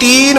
3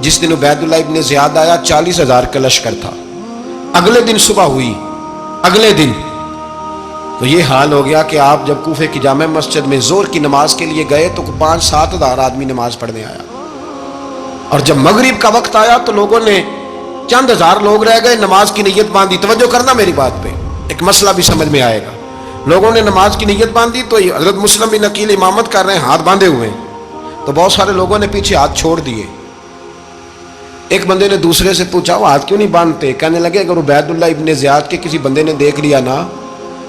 جس دن Ubaidullah ibn زیاد آیا 40,000 کا لشکر تھا. اگلے دن صبح ہوئی، اگلے دن تو یہ حال ہو گیا کہ آپ جب کوفے کی جامع مسجد میں ظہر کی نماز کے لیے گئے تو 5-7 ہزار آدمی نماز پڑھنے آیا. اور جب مغرب کا وقت آیا تو لوگوں نے چند ہزار لوگ رہ گئے، نماز کی نیت باندھی. توجہ کرنا میری بات پہ، ایک مسئلہ بھی سمجھ میں آئے گا. لوگوں نے نماز کی نیت باندھی تو حضرت مسلم بن عقیل امامت کر رہے ہیں، ہاتھ باندھے ہوئے ہیں. تو بہت سارے لوگوں نے پیچھے ہاتھ چھوڑ دیے. ایک بندے نے دوسرے سے پوچھا وہ ہاتھ کیوں نہیں باندھتے؟ کہنے لگے اگر عبیداللہ ابن زیاد کے کسی بندے نے دیکھ لیا نا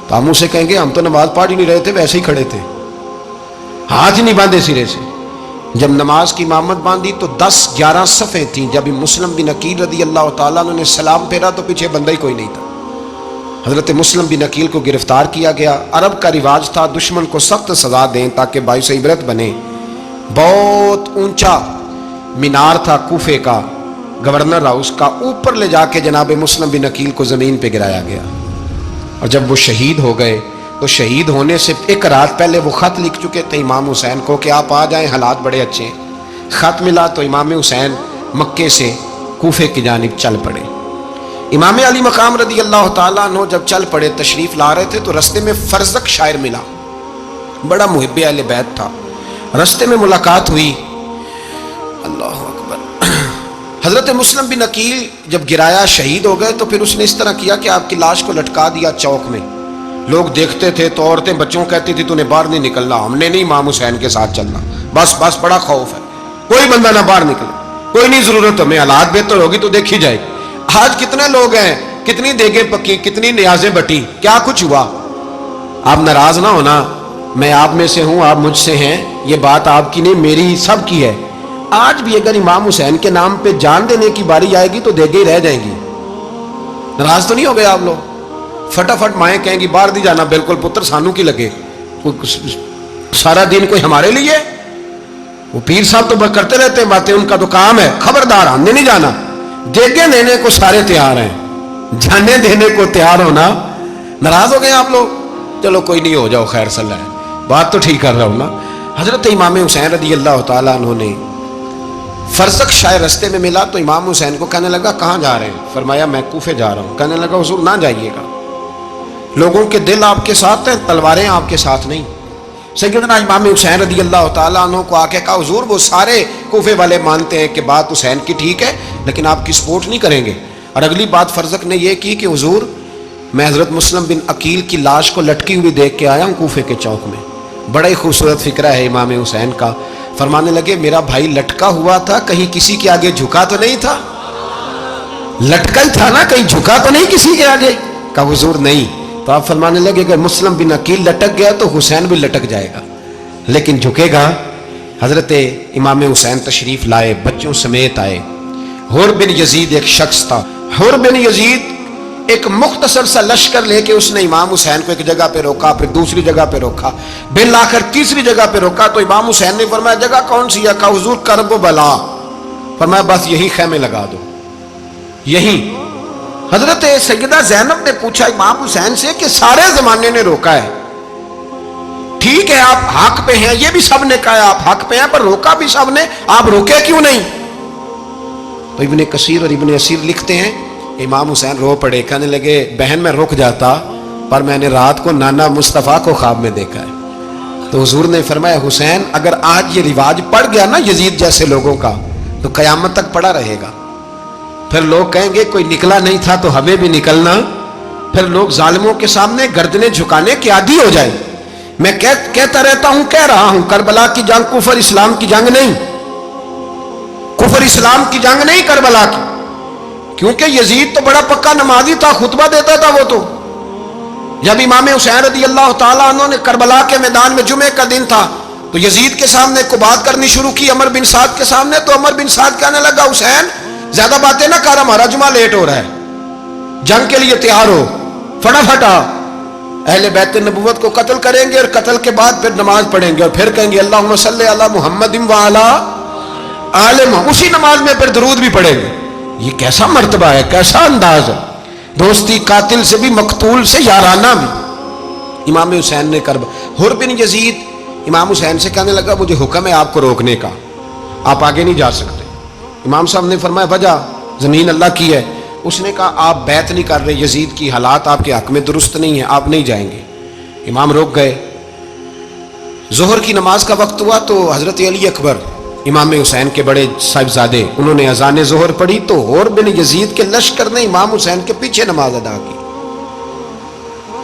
تو ہم اسے کہیں گے ہم تو نماز پڑھ ہی نہیں رہے تھے، ویسے ہی کھڑے تھے، ہاتھ ہی نہیں باندھے سرے سے. جب نماز کی امامت باندھی تو 10-11 صفیں تھیں. جب مسلم بن عقیل رضی اللہ تعالیٰ عنہ نے سلام پھیرا تو پیچھے بندہ ہی کوئی نہیں تھا. حضرت مسلم بن عقیل کو گرفتار کیا گیا. عرب کا رواج تھا دشمن کو سخت سزا دیں تاکہ باعث عبرت بنے. بہت اونچا مینار تھا کوفے کا، گورنر ہاؤس کا، اوپر لے جا کے جناب مسلم بن عقیل کو زمین پہ گرایا گیا. اور جب وہ شہید ہو گئے تو شہید ہونے سے ایک رات پہلے وہ خط لکھ چکے تھے امام حسین کو کہ آپ آ جائیں، حالات بڑے اچھے ہیں. خط ملا تو امام حسین مکے سے کوفے کی جانب چل پڑے. امام علی مقام رضی اللہ تعالیٰ عنہ جب چل پڑے تشریف لا رہے تھے تو رستے میں فرزق شاعر ملا، بڑا محب اہل بیت تھا. رستے میں ملاقات ہوئی. اللہ اکبر. حضرت مسلم بن عقیل جب گرایا شہید ہو گئے تو پھر اس نے اس طرح کیا کہ آپ کی لاش کو لٹکا دیا چوک میں. لوگ دیکھتے تھے تو عورتیں بچوں کہتی تھی تو نے باہر نہیں نکلنا، ہم نے نہیں امام حسین کے ساتھ چلنا، بس بڑا خوف ہے، کوئی بندہ نہ باہر نکلے، کوئی نہیں ضرورت ہمیں، حالات بہتر ہوگی تو دیکھی جائے. آج کتنے لوگ ہیں، کتنی دیگیں پکی، کتنی نیازیں بٹی، کیا کچھ ہوا. آپ ناراض نہ ہونا، میں آپ میں سے ہوں، آپ مجھ سے ہیں، یہ بات آپ کی نہیں میری سب کی ہے. آج بھی اگر امام حسین کے نام پہ جان دینے کی باری آئے گی تو دیگیں رہ جائیں گی. ناراض تو نہیں ہو گئے آپ لوگ؟ فٹافٹ مائیں کہیں گی باہر دی جانا، بالکل پتر سانو کی لگے، سارا دن کوئی ہمارے لیے. وہ پیر صاحب تو کرتے رہتے ہیں باتیں، ان کا تو کام ہے. خبردار ہم نے نہیں جانا. دیگیں دینے کو سارے تیار ہیں، جانے دینے کو تیار ہونا. ناراض ہو گئے آپ لوگ؟ چلو کوئی نہیں، ہو جاؤ، خیر صلی اللہ ہے، بات تو ٹھیک کر رہا ہوں نا. حضرت امام حسین رضی اللہ تعالیٰ عنہ نے فرزق شاعر رستے میں ملا تو امام حسین کو کہنے لگا کہاں جا رہے ہیں؟ فرمایا میں کوفے جا رہا ہوں. کہنے لگا حضور نہ جائیے گا، لوگوں کے دل آپ کے ساتھ ہیں، تلواریں آپ کے ساتھ نہیں. سیدنا امام حسین رضی اللہ تعالیٰ عنہ کو آ کے کہا حضور وہ سارے کوفے والے مانتے ہیں کہ بات حسین کی ٹھیک ہے لیکن آپ کی سپورٹ نہیں کریں گے. اور اگلی بات فرزق نے یہ کی کہ حضور میں حضرت مسلم بن عقیل کی لاش کو لٹکی ہوئی دیکھ کے آیا ہوں کوفے کے چوک میں. بڑا ہی خوبصورت فکرہ ہے امام حسین کا. فرمانے لگے میرا بھائی لٹکا ہوا تھا، کہیں کسی کے آگے جھکا تو نہیں تھا؟ لٹکا ہی تھا نا، کہیں جھکا تو نہیں کسی کے آگے؟ کہا حضور نہیں. تو آپ فرمانے لگے اگر مسلم بن عقیل لٹک گیا تو حسین بھی لٹک جائے گا لیکن جھکے گا. حضرت امام حسین تشریف لائے، بچوں سمیت آئے. حر بن یزید ایک شخص تھا. حر بن یزید ایک مختصر سا لشکر لے کے اس نے امام حسین کو ایک جگہ پہ روکا، پھر دوسری جگہ پہ روکا، بالآخر تیسری جگہ پہ روکا. تو امام حسین نے فرمایا جگہ کون سی ہے؟ کہا حضور کرب و بلا. فرمایا بس یہی خیمے لگا دو، یہی. حضرت سیدہ زینب نے پوچھا امام حسین سے کہ سارے زمانے نے روکا ہے، ٹھیک ہے آپ حق پہ ہیں، یہ بھی سب نے کہا آپ حق پہ ہیں، پر روکا بھی سب نے، آپ روکے کیوں نہیں؟ تو ابن کثیر اور ابن اسیر لکھتے ہیں امام حسین رو پڑے. کہنے لگے بہن میں رک جاتا پر میں نے رات کو نانا مصطفیٰ کو خواب میں دیکھا ہے. تو حضور نے فرمایا حسین اگر آج یہ رواج پڑ گیا نا یزید جیسے لوگوں کا تو قیامت تک پڑا رہے گا. پھر لوگ کہیں گے کوئی نکلا نہیں تھا تو ہمیں بھی نکلنا. پھر لوگ ظالموں کے سامنے گردنیں جھکانے کے عادی ہو جائیں. میں کہتا رہتا ہوں، کہہ رہا ہوں، کربلا کی جنگ کفر اسلام کی جنگ نہیں، کفر اسلام کی جنگ نہیں کربلا کی. کیونکہ یزید تو بڑا پکا نمازی تھا، خطبہ دیتا تھا. وہ تو جب امام حسین رضی اللہ تعالیٰ عنہ نے کربلا کے میدان میں جمعے کا دن تھا تو یزید کے سامنے کو بات کرنی شروع کی عمر بن سعد کے سامنے. تو عمر بن سعد کہنے لگا حسین زیادہ باتیں نہ کر، ہمارا جمعہ لیٹ ہو رہا ہے، جنگ کے لیے تیار ہو، فٹافٹ آ. اہل بیت نبوت کو قتل کریں گے اور قتل کے بعد پھر نماز پڑھیں گے اور پھر کہیں گے اللہم صلی علی محمد وعلی آل محمد، اسی نماز میں پھر درود بھی پڑھیں گے. یہ کیسا مرتبہ ہے، کیسا انداز ہے. دوستی قاتل سے بھی، مقتول سے یارانہ بھی. امام حسین نے حر بن یزید امام حسین سے کہنے لگا مجھے حکم ہے آپ کو روکنے کا، آپ آگے نہیں جا سکتے. امام صاحب نے فرمایا وجہ زمین اللہ کی ہے. اس نے کہا آپ بیعت نہیں کر رہے, یزید کی حالات آپ کے حق میں درست نہیں ہیں, آپ نہیں جائیں گے. امام روک گئے. ظہر کی نماز کا وقت ہوا تو حضرت علی اکبر امام حسین کے بڑے صاحبزادے, انہوں نے اذان ظہر پڑھی تو اور بن یزید کے لشکر نے امام حسین کے پیچھے نماز ادا کی.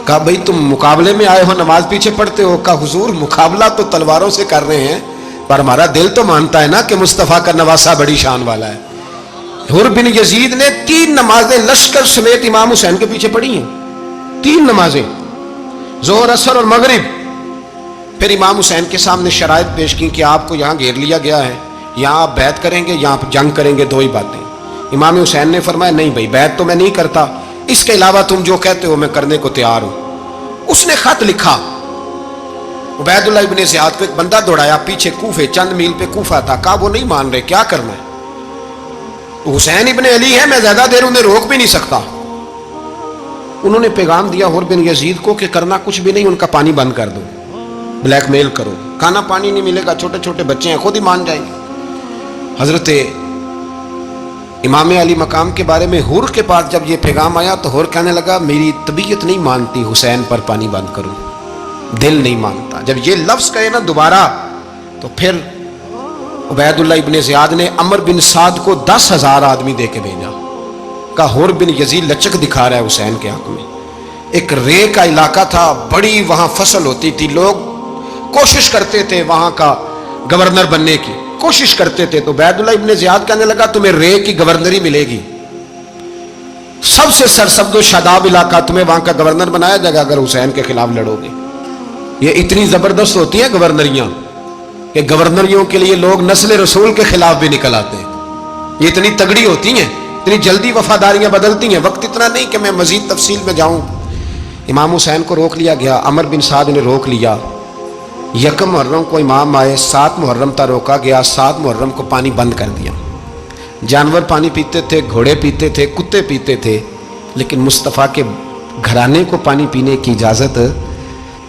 کہا بھئی تم مقابلے میں آئے ہو, نماز پیچھے پڑھتے ہو. کہا حضور مقابلہ تو تلواروں سے کر رہے ہیں, پر ہمارا دل تو مانتا ہے نا کہ مصطفیٰ کا نواسہ بڑی شان والا ہے. حر بن یزید نے 3 نمازیں لشکر سمیت امام حسین کے پیچھے پڑھی ہیں, 3 نمازیں, ظہر اثر اور مغرب. پھر امام حسین کے سامنے شرائط پیش کی کہ آپ کو یہاں گھیر لیا گیا ہے, یہاں آپ بیعت کریں گے, یہاں آپ جنگ کریں گے, 2 ہی باتیں. امام حسین نے فرمایا نہیں بھائی بیعت تو میں نہیں کرتا, اس کے علاوہ تم جو کہتے ہو میں کرنے کو تیار ہوں. اس نے خط لکھا. عبید اللہ ابن زیاد کو ایک بندہ دوڑایا پیچھے کوفے, چند میل پہ کوفہ تھا. کہا وہ نہیں مان رہے, کیا کرنا ہے؟ حسین ابن علی ہے, میں زیادہ دیر انہیں روک بھی نہیں سکتا. انہوں نے پیغام دیا حر بن یزید کو کہ کرنا کچھ بھی نہیں, ان کا پانی بند کر دو, بلیک میل کرو, کھانا پانی نہیں ملے گا, چھوٹے چھوٹے بچے ہیں, خود ہی مان جائیں گے. حضرت امام علی مقام کے بارے میں حر کے پاس جب یہ پیغام آیا تو حر کہنے لگا میری طبیعت نہیں مانتی حسین پر پانی بند کروں, دل نہیں مانتا. جب یہ لفظ کہے نا دوبارہ تو پھر عبید اللہ ابن زیاد نے عمر بن سعد کو 10,000 آدمی دے کے بھیجا. کہا حر بن یزید لچک دکھا رہا ہے حسین کے حق میں. ایک رے کا علاقہ تھا, بڑی وہاں فصل ہوتی تھی, لوگ کوشش کرتے تھے وہاں کا گورنر بننے کی کوشش کرتے تھے. تو عبید اللہ ابن زیاد کہنے لگا تمہیں رے کی گورنری ملے گی, سب سے سرسبز و شاداب علاقہ, تمہیں وہاں کا گورنر بنایا جائے گا اگر حسین کے خلاف لڑو گے. یہ اتنی زبردست ہوتی ہیں گورنریاں کہ گورنریوں کے لیے لوگ نسل رسول کے خلاف بھی نکل آتے ہیں. یہ اتنی تگڑی ہوتی ہیں, اتنی جلدی وفاداریاں بدلتی ہیں. وقت اتنا نہیں کہ میں مزید تفصیل میں جاؤں. امام حسین کو روک لیا گیا, عمر بن سعد نے روک لیا. 1 محرم کو امام آئے, 7 محرم تا روکا گیا, 7 محرم کو پانی بند کر دیا. جانور پانی پیتے تھے, گھوڑے پیتے تھے, کتے پیتے تھے, لیکن مصطفیٰ کے گھرانے کو پانی پینے کی اجازت.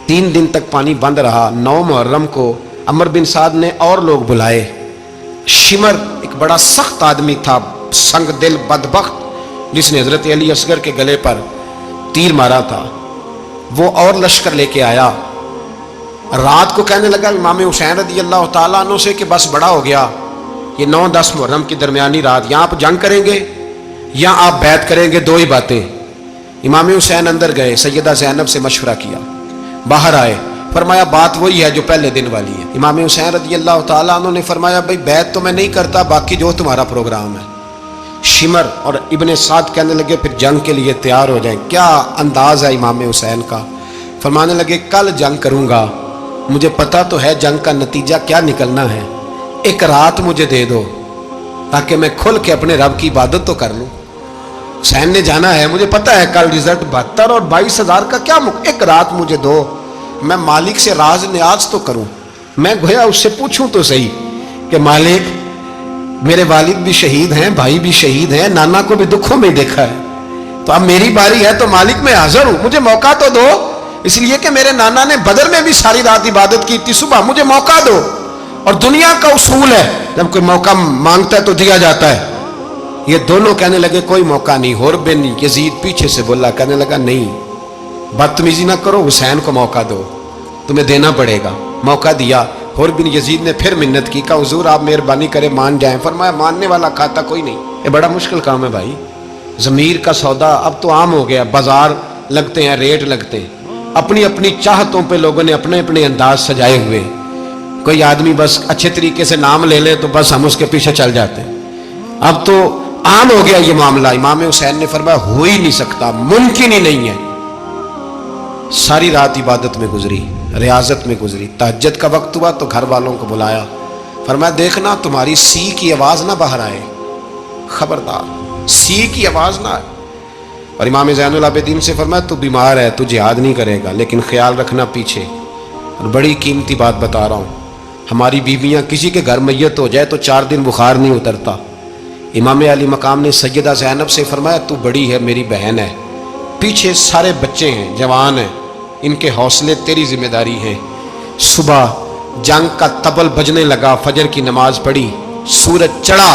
3 دن تک پانی بند رہا. 9 محرم کو عمر بن سعد نے اور لوگ بلائے. شمر ایک بڑا سخت آدمی تھا, سنگ دل بدبخت, جس نے حضرت علی اصغر کے گلے پر تیر مارا تھا, وہ اور لشکر لے کے آیا. رات کو کہنے لگا امام حسین رضی اللہ تعالیٰ عنہ سے کہ بس بڑا ہو گیا, یہ 9-10 محرم کی درمیانی رات, یہاں آپ جنگ کریں گے یا آپ بیعت کریں گے, 2 ہی باتیں. امام حسین اندر گئے, سیدہ زینب سے مشورہ کیا, باہر آئے, فرمایا بات وہی ہے جو پہلے دن والی ہے. امام حسین رضی اللہ تعالیٰ عنہ نے فرمایا بھائی بیعت تو میں نہیں کرتا, باقی جو تمہارا پروگرام ہے. شمر اور ابن سعد کہنے لگے پھر جنگ کے لیے تیار ہو جائیں. کیا انداز ہے امام حسین کا. فرمانے لگے کل جنگ کروں گا, مجھے پتا تو ہے جنگ کا نتیجہ کیا نکلنا ہے, 1 رات مجھے دے دو تاکہ میں کھل کے اپنے رب کی عبادت تو کر لوں. حسین نے جانا ہے, مجھے پتا ہے کل رزلٹ 72 اور 22,000 کا کیا 1 رات مجھے دو, میں مالک سے راز نیاز تو کروں. میں گویا اس سے پوچھوں تو صحیح کہ مالک میرے والد بھی شہید ہیں, بھائی بھی شہید ہیں, نانا کو بھی دکھوں میں دیکھا ہے, تو اب میری باری ہے تو مالک میں حاضر ہوں, مجھے موقع تو دو. اس لیے کہ میرے نانا نے بدر میں بھی ساری رات عبادت کی تھی, صبح مجھے موقع دو. اور دنیا کا اصول ہے جب کوئی موقع مانگتا ہے تو دیا جاتا ہے. یہ دونوں کہنے لگے کوئی موقع نہیں. حر بن یزید پیچھے سے بولا, کہنے لگا نہیں بدتمیزی نہ کرو, حسین کو موقع دو, تمہیں دینا پڑے گا. موقع دیا. حر بن یزید نے پھر منت کی, کہا حضور آپ مہربانی کرے مان جائیں. فرمایا ماننے والا کھاتا کوئی نہیں. یہ بڑا مشکل کام ہے بھائی, ضمیر کا سودا اب تو عام ہو گیا, بازار لگتے ہیں, ریٹ لگتے ہیں, اپنی اپنی چاہتوں پہ لوگوں نے اپنے اپنے انداز سجائے ہوئے. کوئی آدمی بس اچھے طریقے سے نام لے لے تو بس ہم اس کے پیچھے چل جاتے ہیں. اب تو عام ہو گیا یہ معاملہ. امام حسین نے فرمایا ہو ہی نہیں سکتا, ممکن ہی نہیں ہے. ساری رات عبادت میں گزری, ریاضت میں گزری. تہجد کا وقت ہوا تو گھر والوں کو بلایا, فرمایا دیکھنا تمہاری سی کی آواز نہ باہر آئے, خبردار سی کی آواز نہ آئے. اور امام زین العابدین سے فرمایا تو بیمار ہے, تو جہاد نہیں کرے گا, لیکن خیال رکھنا پیچھے. اور بڑی قیمتی بات بتا رہا ہوں, ہماری بیویاں کسی کے گھر میت ہو جائے تو 4 دن بخار نہیں اترتا. امام علی مقام نے سیدہ زینب سے فرمایا تو بڑی ہے, میری بہن ہے, پیچھے سارے بچے ہیں, جوان ہیں, ان کے حوصلے تیری ذمہ داری ہیں. صبح جنگ کا طبل بجنے لگا, فجر کی نماز پڑھی, سورج چڑھا,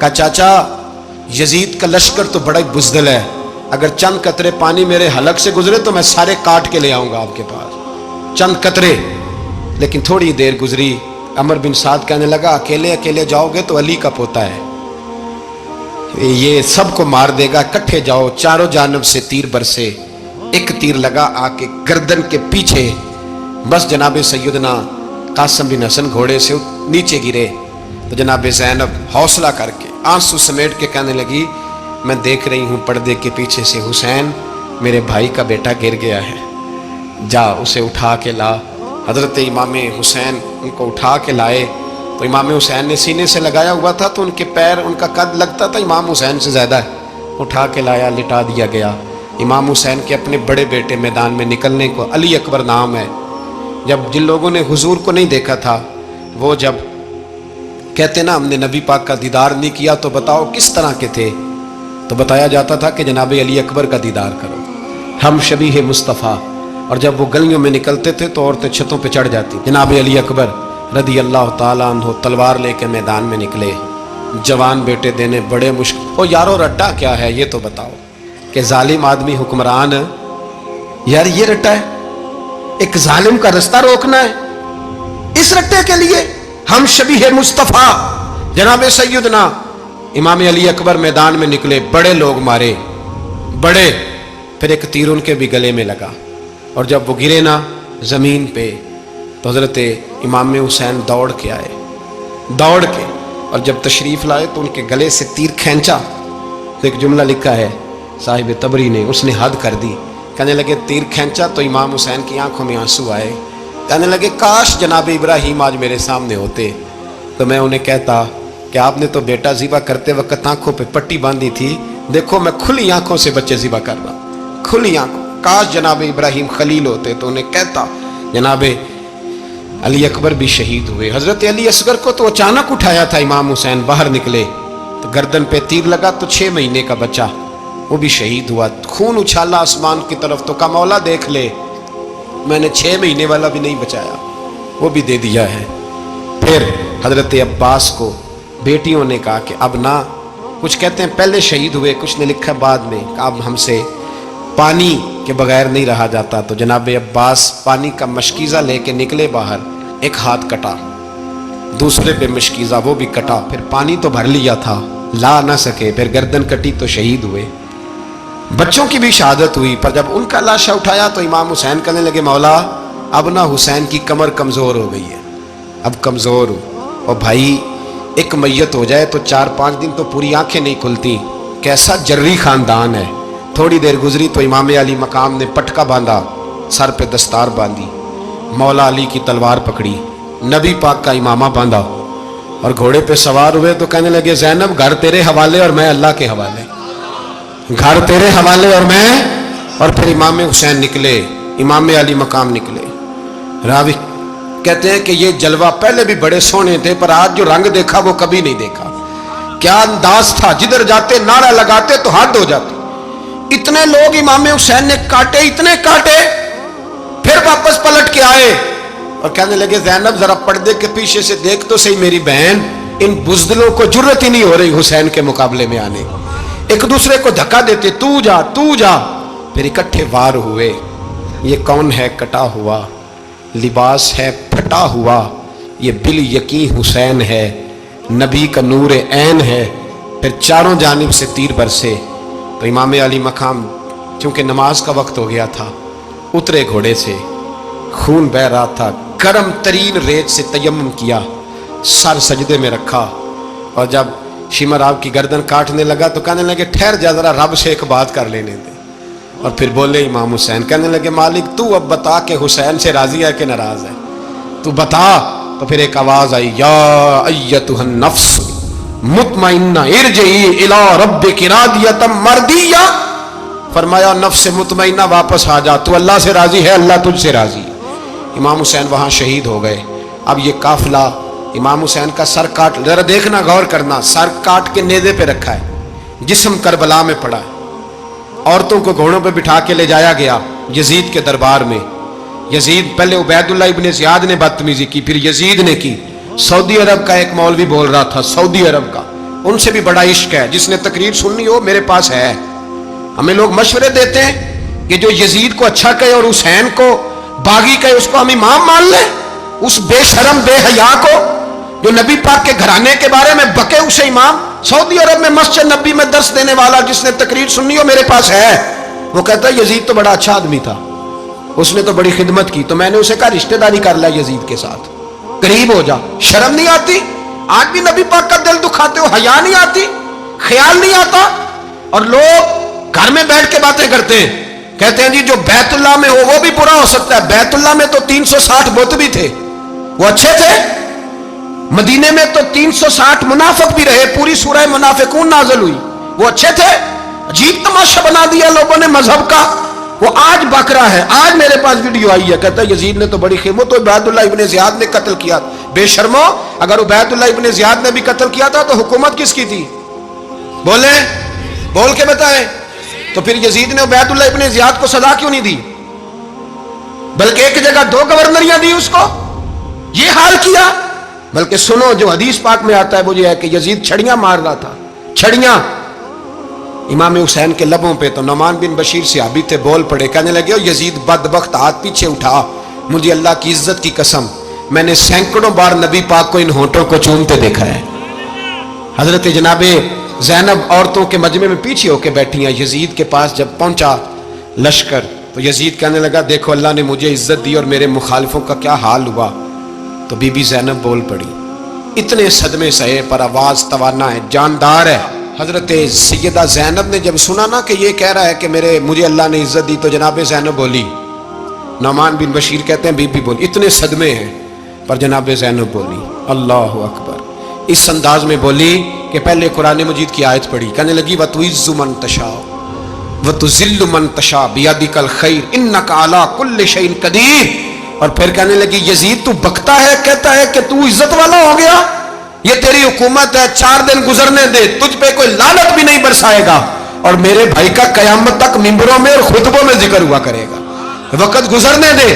کہا چاچا یزید کا لشکر تو بڑا ہی بزدل ہے، اگر چند قطرے پانی میرے حلق سے گزرے تو میں سارے کاٹ کے لے آؤں گا آپ کے پاس، چند قطرے۔ لیکن تھوڑی دیر گزری، عمر بن سعد کہنے لگا اکیلے اکیلے جاؤ گے تو علی کا پوتا ہے، یہ سب کو مار دے گا، کٹھے جاؤ۔ چاروں جانب سے تیر برسے، ایک تیر لگا آ کے گردن کے پیچھے، بس جناب سیدنا قاسم بن حسن گھوڑے سے نیچے گرے تو جناب زینب حوصلہ کر کے آنسو سمیٹ کے کہنے لگی میں دیکھ رہی ہوں پردے کے پیچھے سے حسین میرے بھائی کا بیٹا گر گیا ہے، جا اسے اٹھا کے لا۔ حضرت امام حسین ان کو اٹھا کے لائے تو امام حسین نے سینے سے لگایا ہوا تھا تو ان کے پیر، ان کا قد لگتا تھا امام حسین سے زیادہ ہے، اٹھا کے لایا، لٹا دیا گیا۔ امام حسین کے اپنے بڑے بیٹے میدان میں نکلنے کو، علی اکبر نام ہے، جب جن لوگوں نے حضور کو نہیں دیکھا تھا وہ جب کہتے نا ہم نے نبی پاک کا دیدار نہیں کیا تو بتاؤ کس طرح کے تھے، تو بتایا جاتا تھا کہ جناب علی اکبر کا دیدار کرو، ہم شبیہ مصطفیٰ۔ اور جب وہ گلیوں میں نکلتے تھے تو عورتیں چھتوں پہ چڑھ جاتی۔ جناب علی اکبر رضی اللہ تعالیٰ عنہ تلوار لے کے میدان میں نکلے، جوان بیٹے دینے بڑے مشکل۔ او یارو رٹا کیا ہے یہ تو بتاؤ، کہ ظالم آدمی حکمران، یار یہ رٹا ہے، ایک ظالم کا رستہ روکنا ہے، اس رٹے کے لیے ہم شبیہ مصطفیٰ۔ جناب سیدنا امام علی اکبر میدان میں نکلے، بڑے لوگ مارے، بڑے، پھر ایک تیر ان کے بھی گلے میں لگا، اور جب وہ گرے نا زمین پہ تو حضرت امام حسین دوڑ کے آئے، دوڑ کے، اور جب تشریف لائے تو ان کے گلے سے تیر کھینچا تو ایک جملہ لکھا ہے صاحب تبری نے، اس نے حد کر دی، کہنے لگے تیر کھینچا تو امام حسین کی آنکھوں میں آنسو آئے، کہنے لگے کاش جناب ابراہیم آج میرے سامنے ہوتے تو میں انہیں کہتا کہ آپ نے تو بیٹا ذبح کرتے وقت آنکھوں پہ پٹی باندھی تھی، دیکھو میں کھلی آنکھوں سے بچے ذبح کر رہا، کھلی آنکھوں، کاش جناب ابراہیم خلیل ہوتے تو انہیں کہتا۔ جناب علی اکبر بھی شہید ہوئے۔ حضرت علی اصغر کو تو اچانک اٹھایا تھا امام حسین، باہر نکلے تو گردن پہ تیر لگا تو 6 مہینے کا بچہ وہ بھی شہید ہوا، خون اچھالا آسمان کی طرف تو کہا مولا دیکھ لے میں نے 6 مہینے والا بھی نہیں بچایا، وہ بھی دے دیا ہے۔ پھر حضرت عباس کو بیٹیوں نے کہا کہ اب نہ، کچھ کہتے ہیں پہلے شہید ہوئے، کچھ نے لکھا بعد میں، کہ اب ہم سے پانی کے بغیر نہیں رہا جاتا، تو جناب عباس پانی کا مشکیزہ لے کے نکلے باہر، ایک ہاتھ کٹا، دوسرے پہ مشکیزہ وہ بھی کٹا، پھر پانی تو بھر لیا تھا لا نہ سکے، پھر گردن کٹی تو شہید ہوئے۔ بچوں کی بھی شہادت ہوئی، پر جب ان کا لاشا اٹھایا تو امام حسین کہنے لگے مولا اب نہ حسین کی کمر کمزور ہو گئی ہے، اب کمزور ہو، اور بھائی ایک میت ہو جائے تو 4-5 دن تو پوری آنکھیں نہیں کھلتی، کیسا جری خاندان ہے۔ تھوڑی دیر گزری تو امام علی مقام نے پٹکا باندھا، سر پہ دستار باندھی، مولا علی کی تلوار پکڑی، نبی پاک کا امامہ باندھا اور گھوڑے پہ سوار ہوئے تو کہنے لگے زینب گھر تیرے حوالے اور میں اللہ کے حوالے، گھر تیرے حوالے اور میں، اور پھر امام حسین نکلے، امام علی مقام نکلے۔ راوی کہتے ہیں کہ یہ جلوہ پہلے بھی بڑے سونے تھے پر آج جو رنگ دیکھا وہ کبھی نہیں دیکھا، کیا انداز تھا، جدھر جاتے نعرہ لگاتے تو حد ہو جاتی، اتنے لوگ امام حسین نے کاٹے، اتنے کاٹے، پھر واپس پلٹ کے آئے اور کہنے لگے زینب ذرا پردے کے پیچھے سے دیکھ تو صحیح میری بہن، ان بزدلوں کو جرت ہی نہیں ہو رہی حسین کے مقابلے میں آنے، ایک دوسرے کو دھکا دیتے، تو جا تو جا، پھر اکٹھے وار ہوئے۔ یہ کون ہے کٹا ہوا، لباس ہے پھٹا ہوا، یہ بال یقین حسین ہے، نبی کا نور عین ہے۔ پھر چاروں جانب سے تیر برسے تو امام علی مقام چونکہ نماز کا وقت ہو گیا تھا، اترے گھوڑے سے، خون بہ رہا تھا، گرم ترین ریت سے تیمم کیا، سر سجدے میں رکھا، اور جب شمر آپ کی گردن کاٹنے لگا تو کہنے لگے ٹھہر جا ذرا رب سے ایک بات کر لینے دے، اور پھر بولے امام حسین، کہنے لگے مالک تو اب بتا کہ حسین سے راضی ہے کہ ناراض ہے، تو بتا۔ تو پھر ایک آواز آئی، یا ایتھا النفس مطمئنہ ارجعی الی ربک راضیۃ مرضیہ، فرمایا نفس مطمئنہ واپس آ جا، تو اللہ سے راضی ہے، اللہ تجھ سے راضی۔ امام حسین وہاں شہید ہو گئے۔ اب یہ قافلہ امام حسین کا سر کاٹ، ذرا دیکھنا غور کرنا، سر کاٹ کے نیزے پہ رکھا ہے، جسم کربلا میں پڑا ہے، عورتوں کو گھوڑوں پہ بٹھا کے لے جایا گیا یزید کے دربار میں۔ یزید پہلے عبید اللہ ابن زیاد نے بدتمیزی کی، پھر یزید نے کی۔ سعودی عرب کا ایک مولوی بول رہا تھا، سعودی عرب کا، ان سے بھی بڑا عشق ہے. جس نے تقریر سننی ہو میرے پاس ہے. ہمیں لوگ مشورے دیتے ہیں کہ جو یزید کو اچھا کہے اور حسین کو باغی کہے اس کو ہم امام مان لیں. اس بے شرم بے حیا کو جو نبی پاک کے گھرانے کے بارے میں بکے اسے امام. سعودی عرب میں مسجد نبی میں درس دینے والا جس نے تقریر سننی ہو میرے پاس ہے. وہ کہتا ہے یزید تو بڑا اچھا آدمی تھا, اس نے تو بڑی خدمت کی. تو میں نے اسے کہا رشتہ داری کر لیا یزید کے ساتھ, قریب ہو جا. شرم نہیں آتی؟ آج بھی نبی پاک کا دل دکھاتے ہو, حیا نہیں آتی, خیال نہیں آتا. اور لوگ گھر میں بیٹھ کے باتیں کرتے ہیں, کہتے ہیں جی جو بیت اللہ میں ہو وہ بھی برا ہو سکتا ہے. بیت اللہ میں تو 360 بت بھی تھے, وہ اچھے تھے. مدینے میں تو 360 منافق بھی رہے, پوری سورہ منافقون نازل ہوئی, وہ اچھے تھے. عجیب تماشا بنا دیا لوگوں نے مذہب کا. وہ آج بکرا ہے. آج میرے پاس ویڈیو آئی ہے, کہتا ہے یزید نے تو بڑی خدمت, تو عبید اللہ ابن زیاد نے قتل کیا. بے شرمو, اگر عبید اللہ ابن زیاد نے بھی قتل کیا تھا تو حکومت کس کی تھی؟ بولیں, بول کے بتائیں. تو پھر یزید نے عبید اللہ ابن زیاد کو سزا کیوں نہیں دی, بلکہ ایک جگہ 2 گورنریاں دی اس کو؟ یہ حال کیا. بلکہ سنو جو حدیث پاک میں آتا ہے وہ یہ ہے کہ یزید چھڑیاں مار رہا تھا, چھڑیاں امام حسین کے لبوں پہ. تو نعمان بن بشیر صحابی تھے, بول پڑے, کہنے لگے او یزید بدبخت, ہاتھ پیچھے اٹھا, مجھے اللہ کی عزت کی قسم میں نے سینکڑوں بار نبی پاک کو ان ہونٹوں کو چومتے دیکھا ہے. حضرت جناب زینب عورتوں کے مجمع میں پیچھے ہو کے بیٹھی ہیں. یزید کے پاس جب پہنچا لشکر تو یزید کہنے لگا دیکھو اللہ نے مجھے عزت دی اور میرے مخالفوں کا کیا حال ہوا. تو بی بی زینب بول پڑی, اتنے صدمے سہے پر آواز توانا ہے, جاندار ہے. حضرت سیدہ زینب نے جب سنا نا کہ یہ کہہ رہا ہے کہ مجھے اللہ نے عزت دی, تو جناب زینب بولی. نعمان بن بشیر کہتے ہیں بی بی بولی, اتنے صدمے ہیں پر جناب زینب بولی اللہ اکبر. اس انداز میں بولی کہ پہلے قرآن مجید کی آیت پڑھی, کہنے لگی وَتُعِزُّ مَن تَشَاءُ وَتُذِلُّ مَن تَشَاءُ بِيَدِكَ الْخَيْرُ إِنَّكَ عَلَىٰ كُلِّ شَيْءٍ قَدِيرٌ. اور پھر کہنے لگی یزید تو بکتا ہے, کہتا ہے کہ تو عزت والا ہو گیا, یہ تیری حکومت ہے, 4 دن گزرنے دے, تجھ پہ کوئی لعنت بھی نہیں برسائے گا, اور میرے بھائی کا قیامت تک ممبروں میں اور خطبوں میں ذکر ہوا کرے گا, وقت گزرنے دے.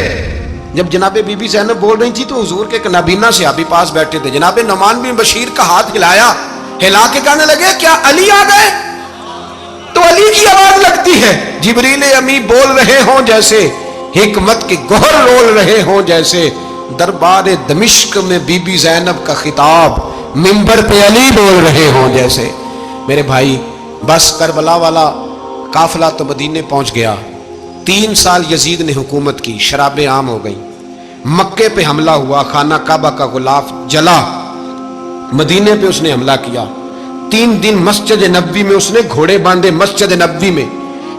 جب جناب بی بی زینب بول رہی تھی تو حضور کے ایک نابینا صحابی پاس بیٹھے تھے. جناب نعمان بن بشیر کا ہاتھ ہلایا, ہلا کے کہنے لگے کیا علی آ گئے؟ تو علی کی آواز لگتی ہے, جبریل امی بول رہے ہوں جیسے, حکمت کے گوہر رول رہے ہوں جیسے, دربار دمشق میں بی بی زینب کا خطاب, منبر پہ علی بول رہے ہوں جیسے. میرے بھائی بس کربلا والا قافلہ تو مدینے پہنچ گیا. 3 سال یزید نے حکومت کی, شرابیں عام ہو گئیں, مکے پہ حملہ ہوا, خانہ کعبہ کا غلاف جلا, مدینے پہ اس نے حملہ کیا. 3 دن مسجد نبوی میں اس نے گھوڑے باندھے, مسجد نبوی میں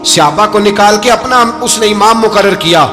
صحابہ کو نکال کے اپنا اس نے امام مقرر کیا.